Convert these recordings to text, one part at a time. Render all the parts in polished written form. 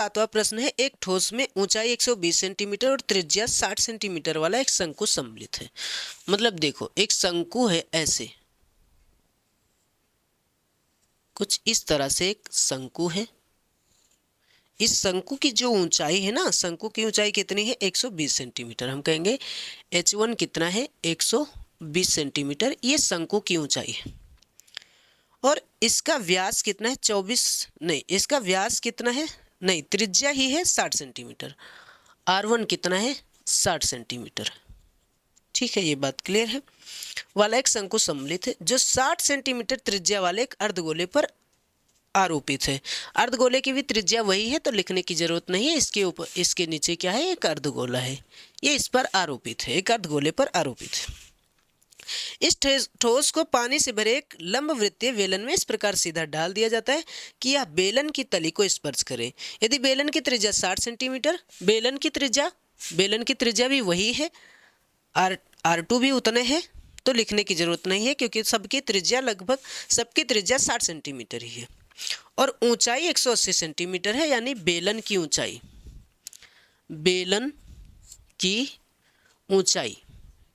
सातवां प्रश्न है, एक ठोस में ऊंचाई 120 सेंटीमीटर और त्रिज्या 60 सेंटीमीटर वाला एक शंकु सम्मिलित है। मतलब देखो, एक शंकु है, ऐसे कुछ इस तरह से एक शंकु है। इस शंकु की जो ऊंचाई है ना, शंकु की ऊंचाई कितनी है? 120 सेंटीमीटर। हम कहेंगे H1 कितना है? 120 सेंटीमीटर। ये शंकु की ऊंचाई है। और इसका व्यास कितना है? 24 नहीं, इसका व्यास कितना है? नहीं, त्रिज्या ही है 60 सेंटीमीटर। R1 कितना है? 60 सेंटीमीटर। ठीक है, ये बात क्लियर है। वाला एक शंकु सम्मिलित है जो 60 सेंटीमीटर त्रिज्या वाले एक अर्धगोले पर आरोपित है। अर्धगोले की भी त्रिज्या वही है, तो लिखने की जरूरत नहीं है। इसके ऊपर, इसके नीचे क्या है? एक अर्धगोला है, ये इस पर आरोपित है, एक अर्धगोले पर आरोपित है। इस ठोस को पानी से भरे एक लंबवृत्तीय बेलन में इस प्रकार सीधा डाल दिया जाता है कि यह बेलन की तली को स्पर्श करे। यदि बेलन की त्रिज्या 60 सेंटीमीटर, बेलन की त्रिज्या भी वही है, R2 भी उतने है, तो लिखने की जरूरत नहीं है क्योंकि सबकी त्रिज्या 60 सेंटीमीटर ही है। और ऊंचाई 180 सेंटीमीटर है, यानी बेलन की ऊंचाई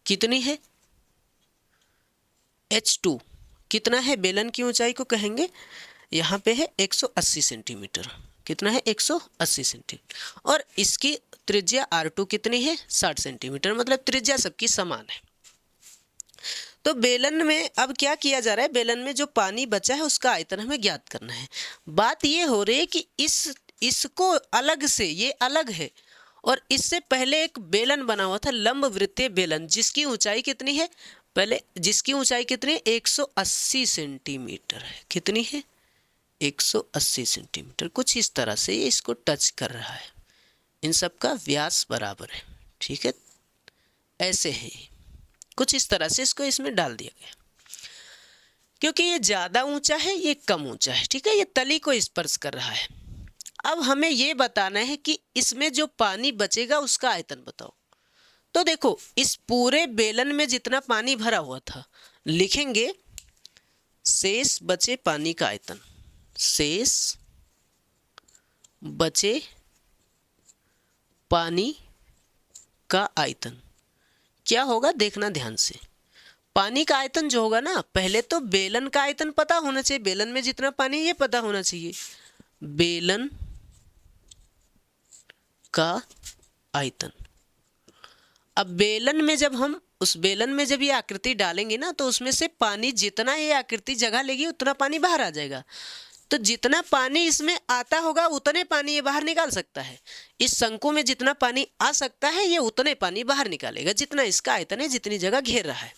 कितनी है? H2 कितना है? बेलन की ऊंचाई को कहेंगे यहाँ पे है 180 सेंटीमीटर। कितना है? 180 सेंटीमीटर। और इसकी त्रिज्या R2 कितनी है? 60 सेंटीमीटर। मतलब त्रिज्या सबकी समान है। तो बेलन में अब क्या किया जा रहा है? बेलन में जो पानी बचा है उसका आयतन हमें ज्ञात करना है। बात ये हो रही है कि इसको अलग से, ये अलग है, और इससे पहले एक बेलन बना हुआ था, लंबवृत्तीय बेलन, जिसकी ऊंचाई कितनी है? जिसकी ऊंचाई कितनी है? 180 सेंटीमीटर है। कितनी है? 180 सेंटीमीटर। कुछ इस तरह से ये इसको टच कर रहा है। इन सब का व्यास बराबर है। ठीक है, ऐसे है, कुछ इस तरह से इसको इसमें डाल दिया गया। क्योंकि ये ज़्यादा ऊंचा है, ये कम ऊंचा है। ठीक है, ये तली को स्पर्श कर रहा है। अब हमें ये बताना है कि इसमें जो पानी बचेगा उसका आयतन बताओ। तो देखो, इस पूरे बेलन में जितना पानी भरा हुआ था, लिखेंगे शेष बचे पानी का आयतन। शेष बचे पानी का आयतन क्या होगा? देखना ध्यान से। पानी का आयतन जो होगा ना, पहले तो बेलन का आयतन पता होना चाहिए, बेलन में जितना पानी ये पता होना चाहिए। बेलन का आयतन। अब बेलन में जब हम उस बेलन में जब ये आकृति डालेंगे ना, तो उसमें से पानी जितना ये आकृति जगह लेगी उतना पानी बाहर आ जाएगा। तो जितना पानी इसमें आता होगा उतने पानी ये बाहर निकाल सकता है। इस शंकु में जितना पानी आ सकता है ये उतने पानी बाहर निकालेगा, जितना इसका आयतन है, जितनी जगह घेर रहा है।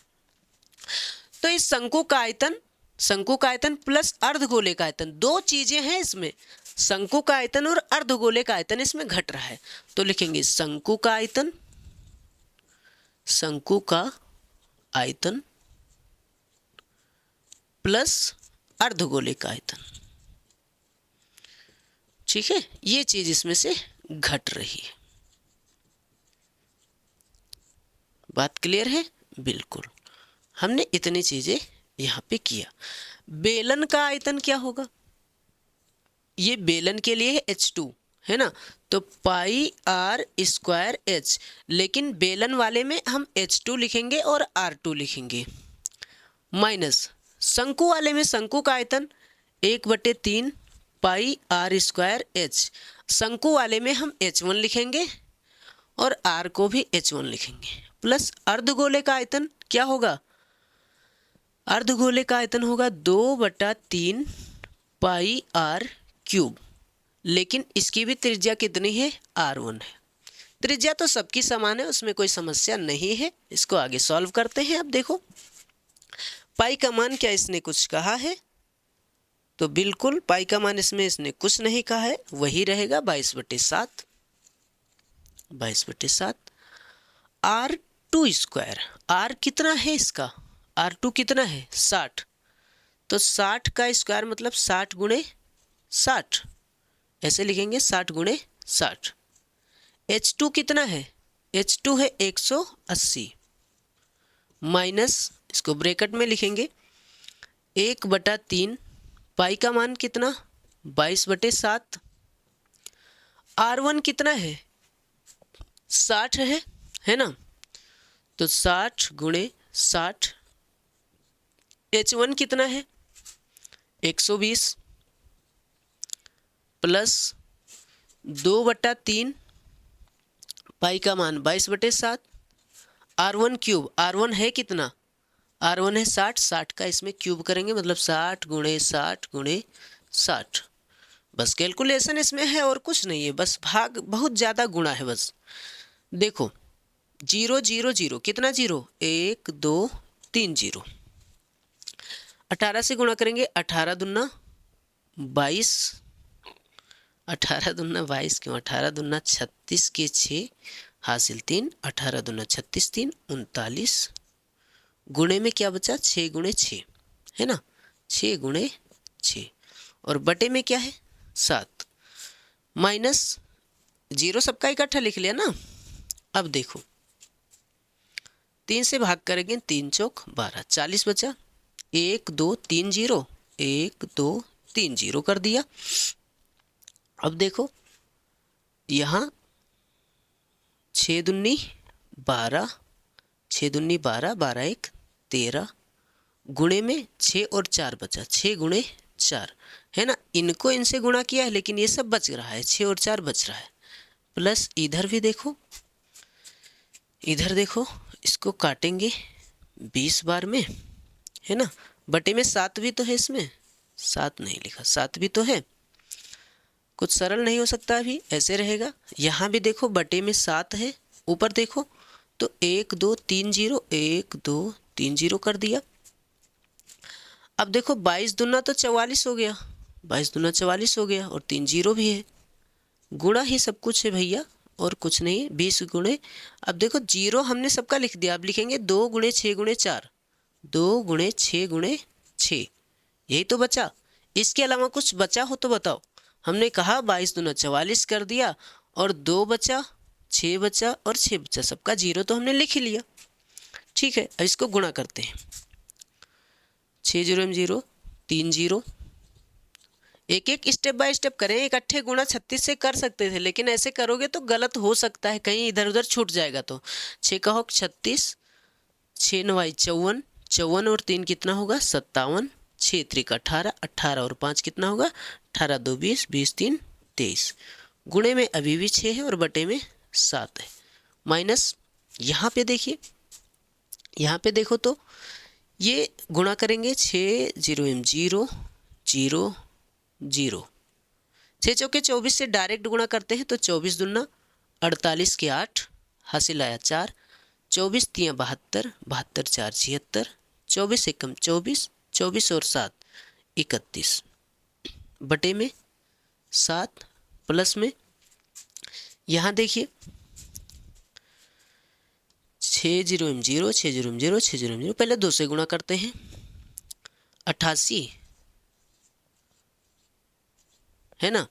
तो इस शंकु का आयतन प्लस अर्धगोले का आयतन, दो चीजें हैं इसमें। शंकु का आयतन और अर्धगोले का आयतन इसमें घट रहा है, तो लिखेंगे शंकु का आयतन प्लस अर्धगोले का आयतन। ठीक है, ये चीज इसमें से घट रही है। बात क्लियर है? बिल्कुल। हमने इतनी चीजें यहां पे किया। बेलन का आयतन क्या होगा? ये बेलन के लिए है H2, है ना, तो पाई R स्क्वायर H। लेकिन बेलन वाले में हम H2 लिखेंगे और R2 लिखेंगे, माइनस शंकु वाले में शंकु का आयतन 1/3 पाई R स्क्वायर H। शंकु वाले में हम H1 लिखेंगे और R को भी H1 लिखेंगे, प्लस अर्धगोले का आयतन क्या होगा? अर्धगोले का आयतन होगा 2/3 पाई R क्यूब। लेकिन इसकी भी त्रिज्या कितनी है? R1 है। त्रिज्या तो सबकी समान है, उसमें कोई समस्या नहीं है। इसको आगे सॉल्व करते हैं। अब देखो, पाई का मान क्या इसने कुछ कहा है? तो बिल्कुल पाई का मान इसमें इसने कुछ नहीं कहा है, वही रहेगा 22/7। 22/7 R2 स्क्वायर। R कितना है इसका? R2 कितना है? 60। तो 60 का स्क्वायर मतलब 60 गुणे 60, ऐसे लिखेंगे 60 गुणे 60। H2 कितना है? H2 है 180, माइनस इसको ब्रैकेट में लिखेंगे 1/3 पाई का मान कितना? 22/7 R1 कितना है, 60 है ना, तो 60 गुणे 60। H1 कितना है, 120 प्लस 2/3 पाई का मान 22/7। R1 क्यूब, R1 है कितना, R1 है 60, 60 का इसमें क्यूब करेंगे मतलब 60 गुणे 60 गुणे 60। बस कैलकुलेशन इसमें है और कुछ नहीं है, बस भाग बहुत ज़्यादा गुणा है बस। देखो 0 0 0 कितना जीरो, 1 2 3 जीरो। 18 से गुणा करेंगे, 18 दूना 22, 18 दूना 22 क्यों, 18 दूना 36 के 6 हासिल 3, 18 दूना 36 3 39। गुणे में क्या बचा, 6 गुणे 6 है ना, 6 गुणे 6 और बटे में क्या है 7 माइनस 0 सबका इकट्ठा लिख लिया ना। अब देखो 3 से भाग करेंगे, 3 चौक 12, 40 बचा, 1 2 3 0, 1 2 3 0 कर दिया। अब देखो यहाँ 6 दूनी 12, 6 दूनी 12, 12 1 13, गुणे में 6 और 4 बचा, 6 गुणे 4 है ना, इनको इनसे गुणा किया है लेकिन ये सब बच रहा है, 6 और 4 बच रहा है। प्लस इधर भी देखो, इधर देखो इसको काटेंगे 20 बार में है ना, बटे में 7 भी तो है, इसमें 7 नहीं लिखा, 7 भी तो है, कुछ सरल नहीं हो सकता अभी, ऐसे रहेगा। यहाँ भी देखो बटे में 7 है, ऊपर देखो तो 1 2 3 0, 1 2 3 0 कर दिया। अब देखो 22 दूना तो 44 हो गया, 22 दूना 44 हो गया और 3 0 भी है, गुणा ही सब कुछ है भैया और कुछ नहीं। 20 गुणे, अब देखो 0 हमने सबका लिख दिया, अब लिखेंगे 2 गुणे 6 गुणे 4, 2 गुणे 6 गुणे 6, यही तो बचा। इसके अलावा कुछ बचा हो तो बताओ। हमने कहा 22 दूना 44 कर दिया और 2 बचा, 6 बचा और 6 बचा, सबका 0 तो हमने लिख ही लिया। ठीक है, अब इसको गुणा करते हैं, 6 0 0 3 0, एक एक स्टेप बाय स्टेप करें, इकट्ठे गुणा 36 से कर सकते थे लेकिन ऐसे करोगे तो गलत हो सकता है, कहीं इधर उधर छूट जाएगा। तो 6 का हो 36, 6 9 54, 54 और 3 कितना होगा 57, 6 3 18, 18 और 5 कितना होगा 18 2 20, 20 3 23। गुणे में अभी भी 6 है और बटे में 7 है। माइनस यहाँ पे देखिए, यहाँ पे देखो तो ये गुणा करेंगे 6 0 0 0 0, 6 चौके 24 से डायरेक्ट गुणा करते हैं तो 24 दूना 48 के 8 हासिल आया 4, 24 3 72, 72 4 76, 24 एकम 24, 24 और 7 31, बटे में 7 प्लस में यहाँ देखिए 6 0 0, 6 0 0, 6 0 0, पहले 2 से गुणा करते हैं, 88 है ना,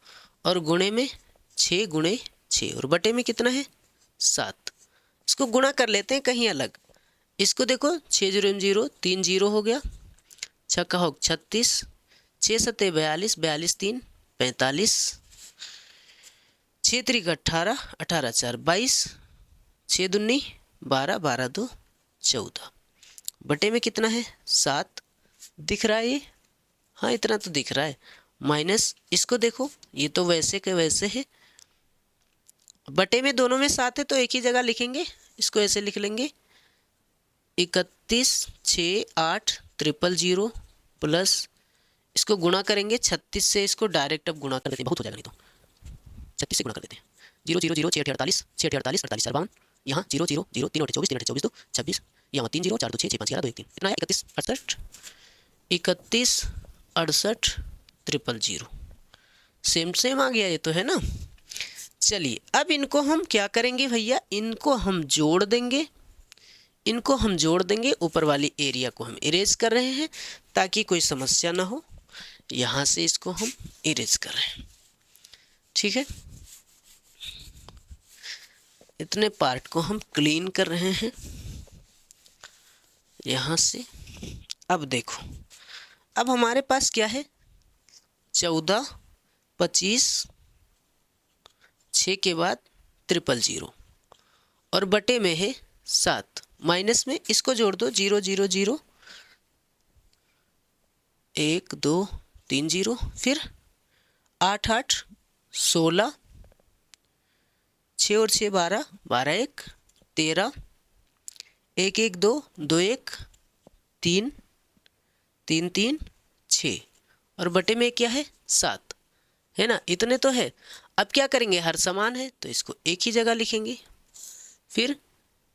और गुणे में 6 गुणे 6 और बटे में कितना है 7। इसको गुणा कर लेते हैं कहीं अलग, इसको देखो 6 0 0 3 0 हो गया, 6 का हो 36, 6 7 42, 42 3 45, 6 3 18, 18 4 22, 6 दूनी 12, 12 2 14, बटे में कितना है 7, दिख रहा है ये, हाँ इतना तो दिख रहा है। माइनस इसको देखो, ये तो वैसे के वैसे है, बटे में दोनों में 7 है तो एक ही जगह लिखेंगे, इसको ऐसे लिख लेंगे 31 6 8 0 0 प्लस इसको गुणा करेंगे 36 से, इसको डायरेक्ट अब गुणा कर देते हैं, बहुत हो जाएगा नहीं तो 36 से गुणा कर देते हैं, 0 0 0 6 48, 6 48 48 54, यहाँ 0 0 0 3 24, 3 24 2 26, यहाँ 3 0 4 2 6 6 5 11 2 1 3, कितना है 31 68, 31 68 0 0, सेम सेम आ गया ये तो है ना। चलिए अब इनको हम क्या करेंगे भैया, इनको हम जोड़ देंगे, इनको हम जोड़ देंगे, ऊपर वाली एरिया को हम इरेज कर रहे हैं ताकि कोई समस्या ना हो, यहाँ से इसको हम इरेज कर रहे हैं। ठीक है, इतने पार्ट को हम क्लीन कर रहे हैं यहाँ से। अब देखो, अब हमारे पास क्या है 14 25 6 के बाद 000 और बटे में है 7, माइनस में इसको जोड़ दो 0 0 0, 1 2 3 0, फिर 8 8 16, 6 और 6 12, 12 1 13, 1 1 2 2 1 3 3 3 6 और बटे में क्या है 7, है ना, इतने तो है। अब क्या करेंगे, हर समान है तो इसको एक ही जगह लिखेंगे, फिर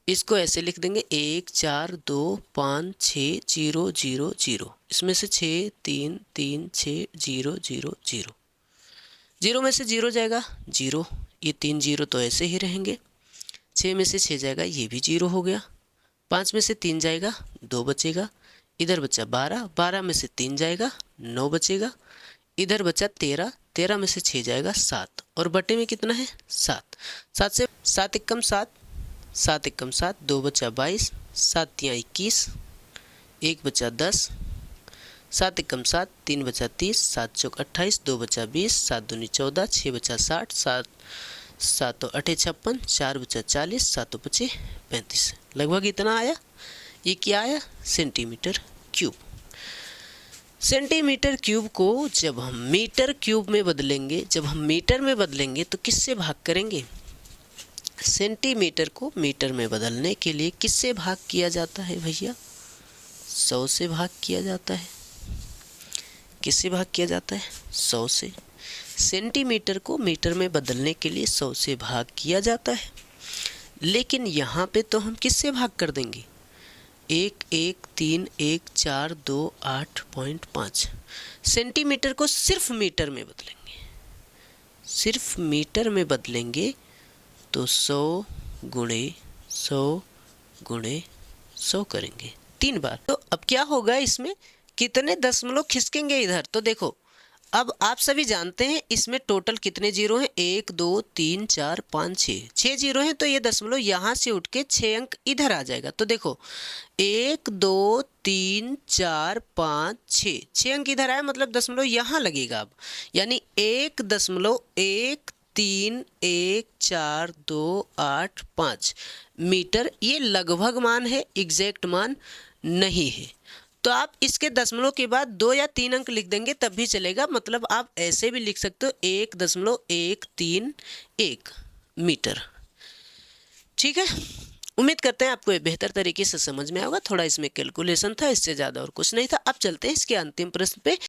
इसको ऐसे लिख देंगे 1 4 2 5 6 0 0 0, इसमें से 6 3 3 6 0 0 0, 0 में से 0 जाएगा 0, ये 3 0 तो ऐसे ही रहेंगे। 6 में से 6 जाएगा, ये भी 0 हो गया। 5 में से 3 जाएगा 2 बचेगा, इधर बचा 12, 12 में से 3 जाएगा 9 बचेगा, इधर बचा 13, 13 में से 6 जाएगा 7 और बटे में कितना है 7, 7 से 7 एकम 7, 7 एकम 7, 2 बचा 22, 7 तियाँ 21, 1 बचा 10, 7 एकम 7, 3 बचा 30, 7 चौक 28, 2 बचा 20, 7 दूनी 14, 6 बचा 60, 7 7 8 56, 4 बचा 40, 7 बचे 35, लगभग इतना आया। ये क्या आया, सेंटीमीटर क्यूब। सेंटीमीटर क्यूब को जब हम मीटर क्यूब में बदलेंगे, जब हम मीटर में बदलेंगे तो किससे भाग करेंगे, सेंटीमीटर को मीटर में बदलने के लिए किससे भाग किया जाता है भैया, 100 से भाग किया जाता है। किससे भाग किया जाता है, 100 से। सेंटीमीटर को मीटर में बदलने के लिए 100 से भाग किया जाता है, लेकिन यहाँ पे तो हम किससे भाग कर देंगे, 1 1 3 1 4 2 8.5। सेंटीमीटर को सिर्फ मीटर में बदलेंगे, सिर्फ मीटर में बदलेंगे तो 100 गुणे 100 गुणे 100 करेंगे 3 बार। तो अब क्या होगा, इसमें कितने दशमलव खिसकेंगे इधर, तो देखो अब आप सभी जानते हैं इसमें टोटल कितने जीरो हैं, 1 2 3 4 5 6 जीरो हैं, तो ये दशमलव यहाँ से उठ के 6 अंक इधर आ जाएगा। तो देखो 1 2 3 4 5 6 अंक इधर आया, मतलब दशमलव यहाँ लगेगा अब, यानी 1.131428 मीटर। ये लगभग मान है, एग्जैक्ट मान नहीं है। तो आप इसके दशमलव के बाद 2 या 3 अंक लिख देंगे तब भी चलेगा, मतलब आप ऐसे भी लिख सकते हो 1.131 मीटर। ठीक है, उम्मीद करते हैं आपको ये बेहतर तरीके से समझ में आएगा। थोड़ा इसमें कैलकुलेशन था, इससे ज़्यादा और कुछ नहीं था। अब चलते हैं इसके अंतिम प्रश्न पे।